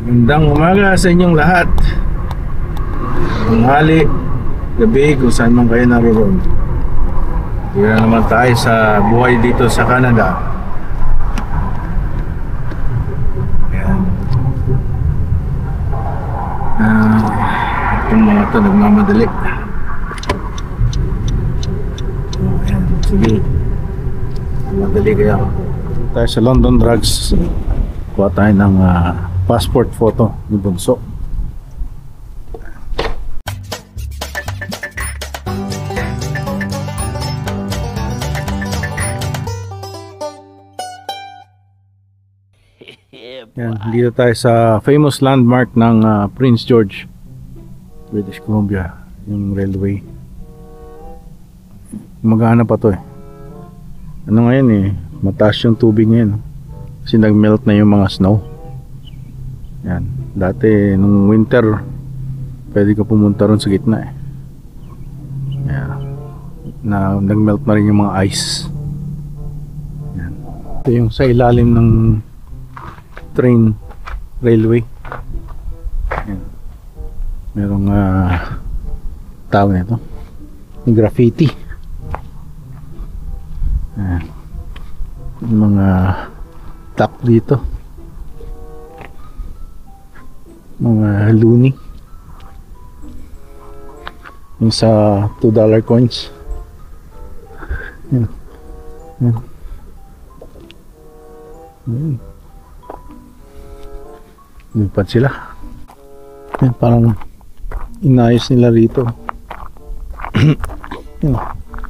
Magandang umaga sa inyong lahat. Tanghali, gabi, kung saan man kayo naroon. Dito na naman tayo sa buhay dito sa Canada. Ayan. Itong mga ito nagmamadali. Ayan, sige. Madali kaya ako. Dito tayo sa London Drugs. Kuha tayo ng passport photo ni Bunso. Yan, dito tayo sa famous landmark ng Prince George, British Columbia, yung railway. Magana pa to eh. Ano ngayon eh, mataas yung tubig ngayon kasi nag-melt na yung mga snow. Yan, dati nung winter pwede ka pumunta ron sa gitna eh. Yan, nag-melt na rin yung mga ice. Yan. Ito yung sa ilalim ng train railway. Yan. Merong tawag nito, yung graffiti. Yan. Yung mga tak dito, mga loonie, yung sa $2 coins. Yan. Yan. Yan. Lipad sila. Yan, parang inayos nila rito. Yan.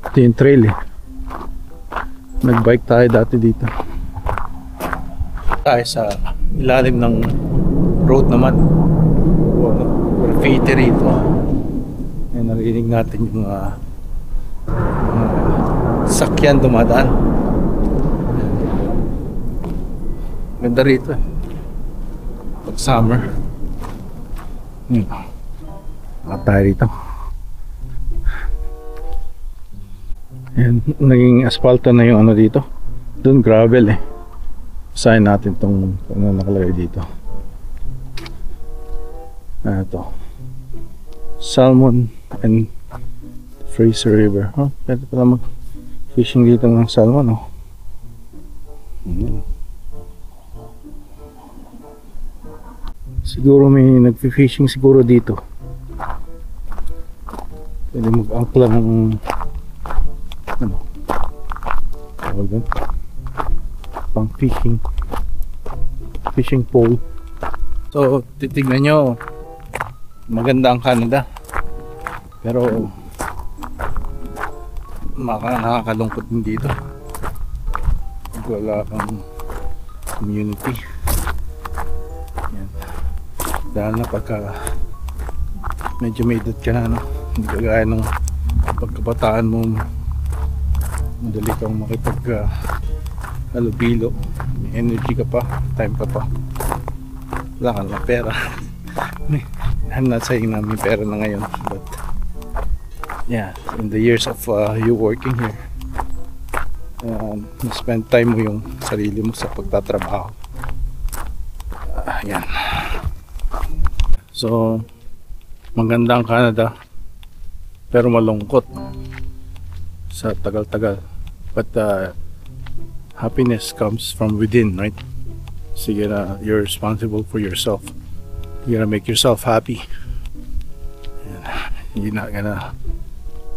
Ito yung trail eh. Nagbike tayo dati dito. Tayo sa ilalim ng road naman. Graffiti rito. Yan, narinig natin yung sakyan dumadaan. Ganda rito eh. Pag summer. Tayo rito. Yan, naging asfalto na yung ano dito. Doon gravel eh. Basahin natin tong ano nakalagay dito. Ito, Salmon and Fraser River. Pwede pala mag fishing dito ng salmon oh. Siguro may nagfi-fishing siguro dito. Pwede mag-angkla ng ano, tawag doon, pang fishing pole. So titignan nyo, maganda ang Canada, pero nakakalungkot din dito. Wala kang community. Yan. Dahil na pagka medyo may edad ka na, no? Hindi kagaya ng pagkabataan mo, madali kang makipag halubilo, may energy ka pa, time ka pa, wala ka na pera. I'm not saying na may pera na ngayon, but yeah, in the years of you working here, na-spend time mo yung sarili mo sa pagtatrabaho. Yan. So maganda ang Canada, pero malungkot sa tagal-tagal. But happiness comes from within, right? So you're responsible for yourself. You gotta make yourself happy. And you're not gonna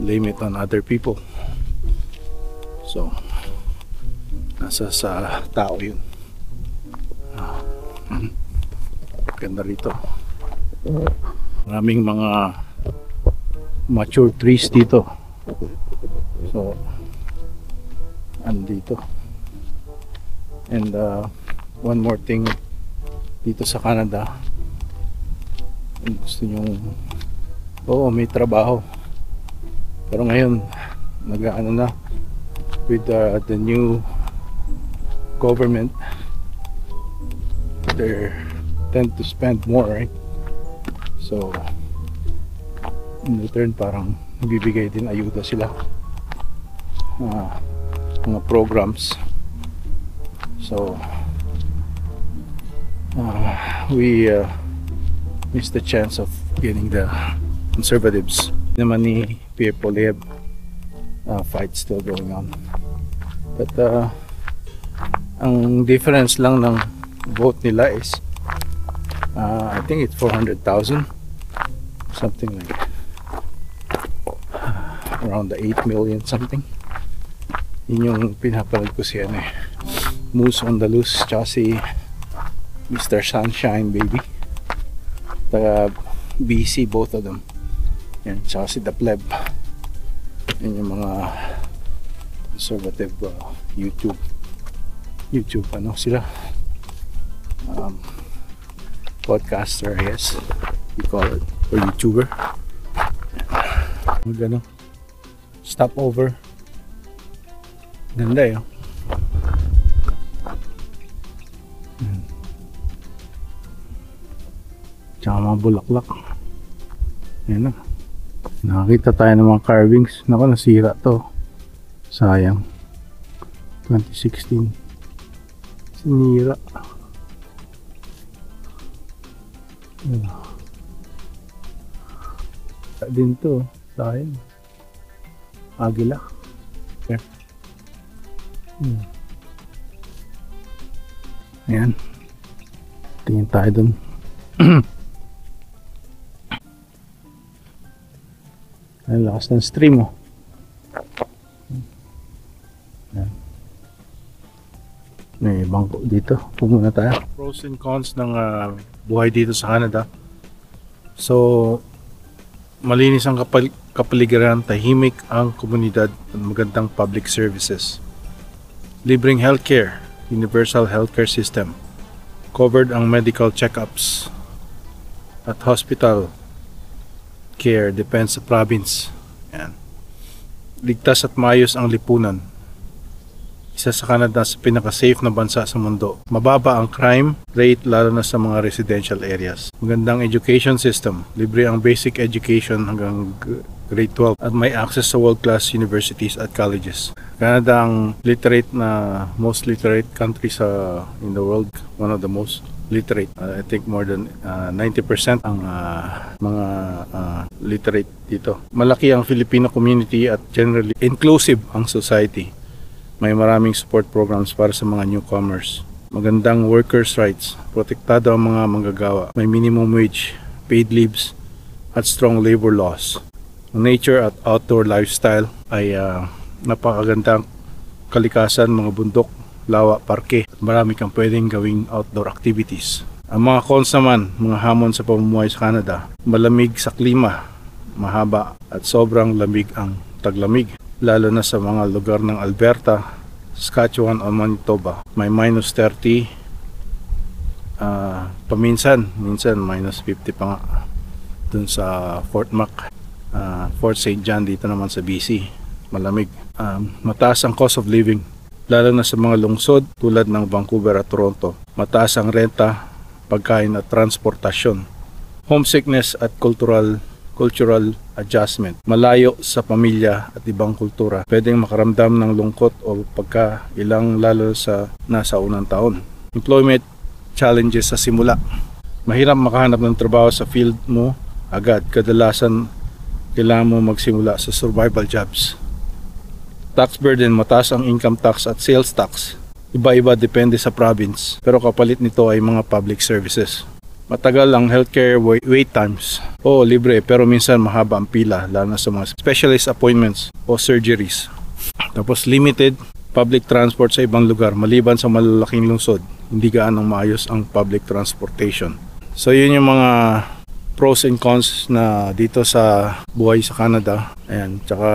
blame it on other people. So nasa sa tao yun. Ganda rito. Maraming mga mature trees dito. So andito. And one more thing dito sa Canada, kung gusto nyo, oo, may trabaho, pero ngayon nag-ano na with the new government, they tend to spend more, right? So in return parang bibigay din ayuda sila, mga programs. So we missed the chance of getting the conservatives. Naman ni Pierre Poilievre, fight still going on. But ang difference lang ng vote nila is I think it's 400,000, something like around the 8 million something. Yun yung pinapanood ko si Moose on the Loose, tsaka si Mr. Sunshine Baby, taga BC, both of them. Yan, tsaka si The Pleb. Yan yung mga conservative YouTube ano sila, podcaster, I guess you call it, or YouTuber. Magano stop over, ganda yun. Tsaka mga bulaklak. Yan na. Nakakita tayo ng mga carvings. Naku, nasira to. Sayang. 2016. Sinira. Yan. Din to. Sayang. Agila. Okay. Ayan. Tingin tayo dun. Ang lakas ng stream, oh. Ayan. May bangko dito. Pumunta tayo. Pros and cons ng buhay dito sa Canada. So, malinis ang kapaligiran, tahimik ang komunidad at magandang public services. Libreng healthcare, universal healthcare system. Covered ang medical checkups at hospital care, depends sa province. Yan. Ligtas at maayos ang lipunan. Isa sa Canada sa pinaka-safe na bansa sa mundo. Mababa ang crime rate lalo na sa mga residential areas. Magandang education system. Libre ang basic education hanggang grade 12 at may access sa world-class universities at colleges. Canada ang most literate country in the world. One of the most literate. I think more than 90% ang mga literate dito. Malaki ang Filipino community at generally inclusive ang society. May maraming support programs para sa mga newcomers. Magandang workers' rights. Protektado ang mga manggagawa. May minimum wage, paid leaves, at strong labor laws. Ang nature at outdoor lifestyle ay napakagandang kalikasan, mga bundok, lawa, parke. Marami kang pwedeng gawing outdoor activities. Ang mga cons naman, mga hamon sa pamumuhay sa Canada. Malamig sa klima, mahaba at sobrang lamig ang taglamig. Lalo na sa mga lugar ng Alberta, Saskatchewan o Manitoba. May minus 30, minsan minus 50 pa nga. Dun sa Fort Mac, Fort St. John, dito naman sa BC, malamig. Mataas ang cost of living, lalo na sa mga lungsod tulad ng Vancouver at Toronto. Mataas ang renta, pagkain at transportasyon. Homesickness at cultural adjustment. Malayo sa pamilya at ibang kultura. Pwedeng makaramdam ng lungkot o pagkailang lalo sa nasa unang taon. Employment challenges sa simula. Mahirap makahanap ng trabaho sa field mo agad. Kadalasan kailangan mo magsimula sa survival jobs. Tax burden, mataas ang income tax at sales tax. Iba-iba depende sa province. Pero kapalit nito ay mga public services. Matagal ang healthcare wait times. Oo, libre pero minsan mahaba ang pila, lalo na sa mga specialist appointments o surgeries. Tapos limited public transport sa ibang lugar maliban sa malalaking lungsod. Hindi gaanong maayos ang public transportation. So yun yung mga pros and cons na dito sa buhay sa Canada. Ayan, tsaka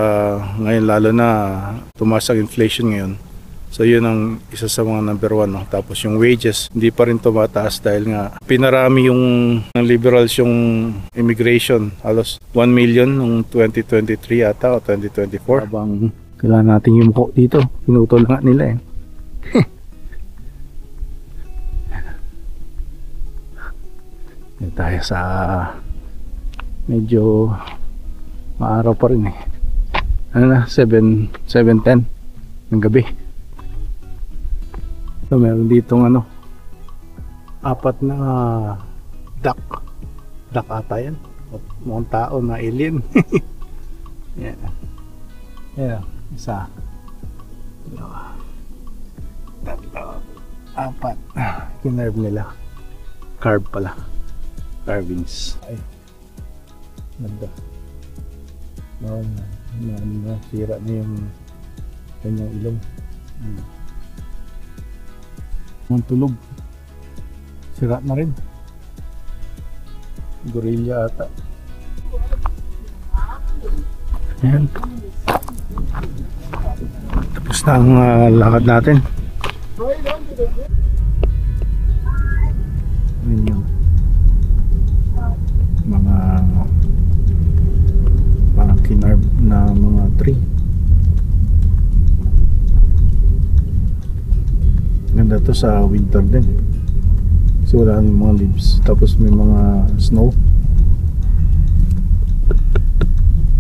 ngayon lalo na tumaas ang inflation ngayon. So yun ang isa sa mga number one, no? Tapos yung wages hindi pa rin tumataas dahil nga pinarami yung liberals yung immigration. Halos 1 million noong 2023 ata o 2024. Habang kailangan natin yung muko dito, pinutol nga nila eh. Dito tayo sa medyo maaraw pa rin eh. Ano na, 7:10 ng gabi. So meron ditong apat na duck. Duck ata yan. Mukhang tao na alien. Yan. Yan. Isa. Dalawa. Tatlo. Apat. Kinerve nila. Carve pala. Carvings. Ay. Ganda. Sira na yung kanyang ilong. Ang tulog. Sira na rin. Gorilla ata. Ayan. Tapos na ang lakad natin. Ayan yung mga parang kinarb na mga tree. Ganda to sa winter din. Kasi wala nang mga leaves. Tapos may mga snow.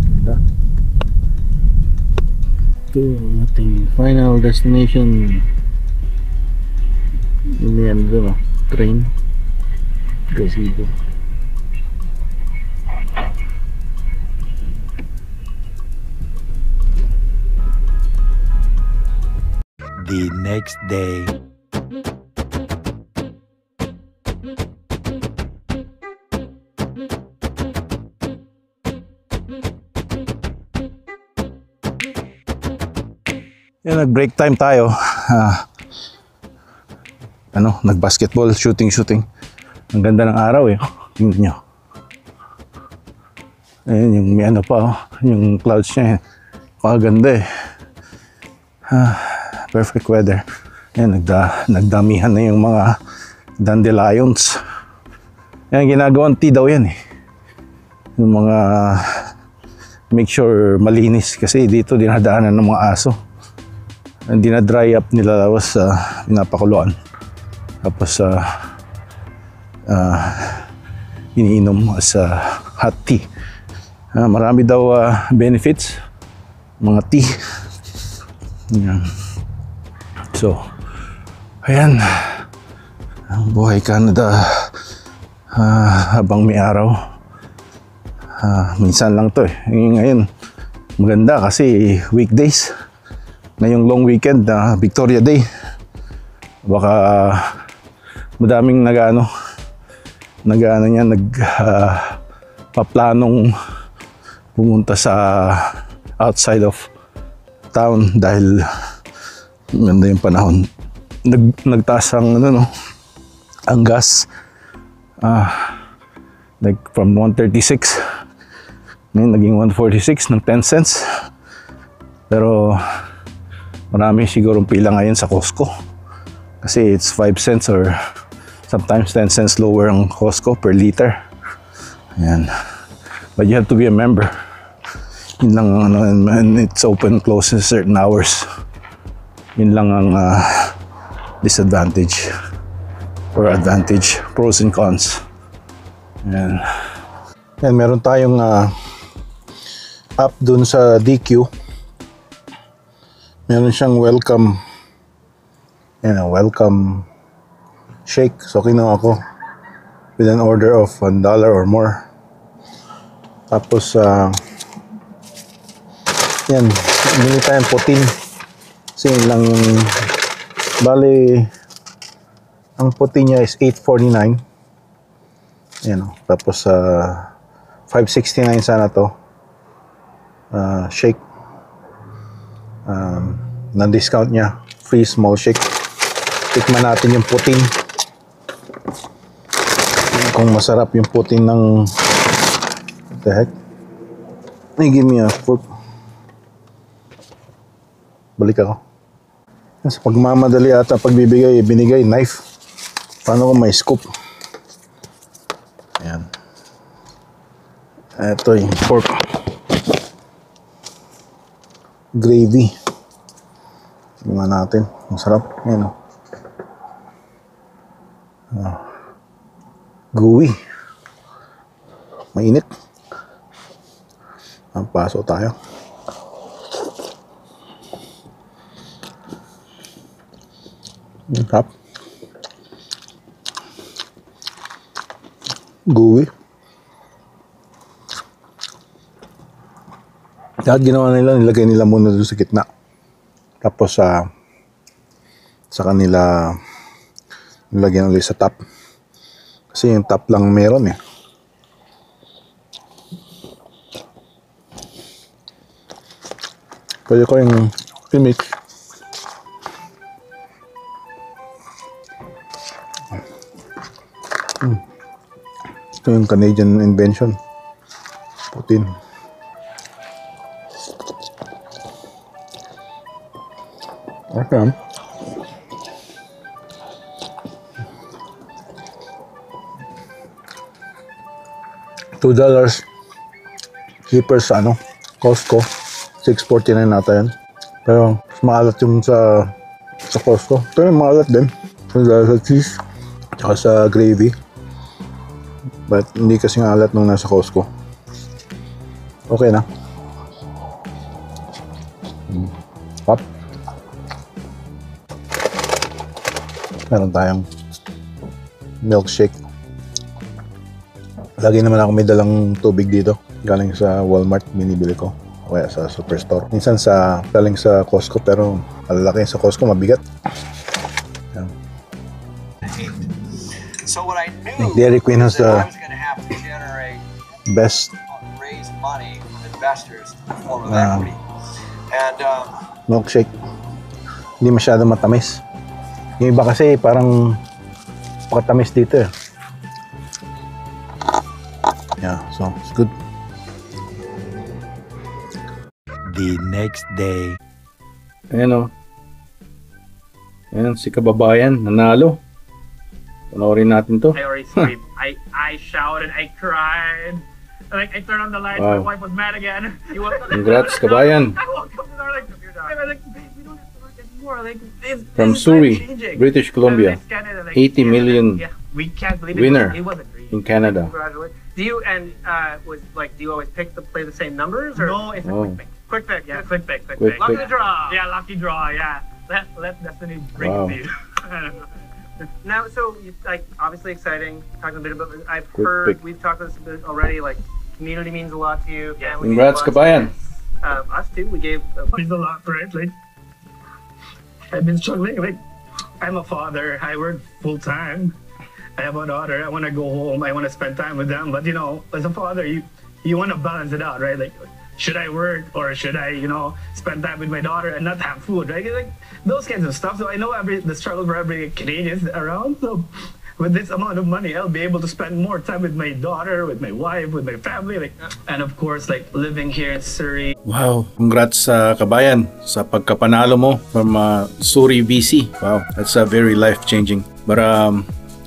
Ganda. Ito yung ating final destination. Yan doon, train. Gazebo. The next day. Yan, nag-break time tayo. Nag-basketball, shooting. Ang ganda ng araw eh. Tingnan nyo. Ayun, yung may ano pa, yung clouds niya eh. Pakaganda eh. Perfect weather. Ayan, nagdamihan na yung mga dandelions. Ayan, ginagawang tea daw yan eh. Yung mga make sure malinis kasi dito dinadaanan ng mga aso. Hindi na dry up nila tapos pinapakuluan. Tapos iniinom as hot tea. Marami daw benefits mga tea. Ayan. So, ayan. Ang buhay Canada habang may araw. Minsan lang to eh. Ngayon, maganda kasi weekdays. Ngayong long weekend na Victoria Day. Baka madaming paplanong pumunta sa outside of town dahil ganda yung panahon. Nagtaas ang ang gas like from 136 ngayon naging 146 ng 10 cents. Pero marami sigurong pila ngayon sa Costco kasi it's 5 cents or sometimes 10 cents lower ang Costco per liter. Ayan. But you have to be a member. Yun lang and it's open close in certain hours. Yun lang ang disadvantage or advantage, pros and cons. Ayan. Ayan, meron tayong app dun sa DQ. Meron siyang welcome shake. So kinuha ko with an order of $1 or more. Tapos yan, bili tayong putin. Kasi yun lang yung bali ang putin niya is $8.49. Yan o. Tapos $5.69 sana to. Shake. Na-discount niya. Free small shake. Tikman natin yung putin. Kung masarap yung putin ng what the heck? Hey, give me a fork. Balik ako. Sa pagmamadali ata pagbibigay, binigay knife. Paano kung may scoop? Ayan. Ito yung pork. Gravy. Tingnan natin. Masarap. Ayan o. Gooey. Mainit. Paso tayo. Tap. Gooey. Lahat ginawa nila, nilagay nila muna doon sa gitna. Tapos sa kanila nilagyan ulit sa top. Kasi yung top lang meron eh. Pwede ko yung i-mix. Ito yung Canadian invention. Putin. Okay. $2 cheaper sa Costco. $6.49 nata yan. Pero mas maalat yung sa Costco. Ito yung maalat din. Sa cheese. Tsaka sa gravy. But hindi kasing alat nung nasa Costco. Okay na. Pop. Meron tayong milkshake. Lagi naman ako may dalang tubig dito. Galing sa Walmart, binibili ko. O kaya sa Superstore. Minsan galing sa Costco, pero malalaki sa Costco, mabigat. Yan. So what I knew Dairy Queen has was that the I was going to have to generate, best raise money from investors in the form of equity. And milkshake. Hindi masyado matamis. Yung iba kasi parang pakatamis dito eh. Yeah, so it's good. The next day. Ayan o. Ayan, si kababayan, nanalo. Panoorin natin to. I already screamed. I shouted. I cried. Like I turned on the lights. Wow. My wife was mad again. Congrats, kabayan. I woke up and I was like, I was like, babe, we don't have to work anymore. Like From this is Surrey, life-changing. British Columbia. And it's Canada, like, 80 million Yeah, we can't believe winner it was a dream. in Canada. Congratulations. Do you do you always play the same numbers or no? It's a Oh. quick pick. Quick pick, yeah, quick pick. Quick Lucky pick. draw. Yeah, lucky draw. Yeah. Let destiny bring Wow. it to you. Now, so like obviously exciting. Talking a bit about. I've Quick heard pick. we've talked about this a bit already. Like community means a lot to you. Yeah. Congrats, kabayan. Us too. We gave means a lot, right? Like I've been struggling. Like I'm a father. I work full time. I have a daughter. I want to go home. I want to spend time with them. But as a father, you want to balance it out, right? Like, should I work or should I, spend time with my daughter and not have food, right? Like those kinds of stuff. So I know the struggle for every Canadian around. So with this amount of money, I'll be able to spend more time with my daughter, with my wife, with my family, like, and of course, like living here in Surrey. Wow, congrats sa kabayan sa pagkapanalo mo from Surrey, BC. Wow, that's very life-changing. But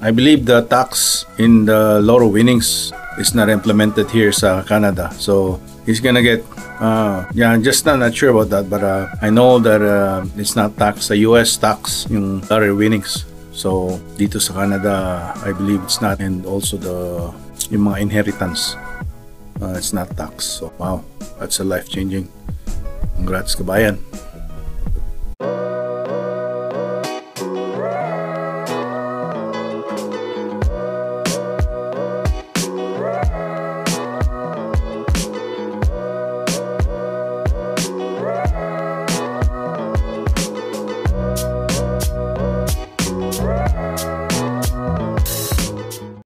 I believe the tax in the lotto winnings is not implemented here sa Canada. So he's gonna get, I'm just not sure about that. But I know that it's not tax, sa US tax yung lottery winnings. So dito sa Canada, I believe it's not. And also yung mga inheritance, it's not tax. So wow, that's a life-changing. Congrats, kabayan.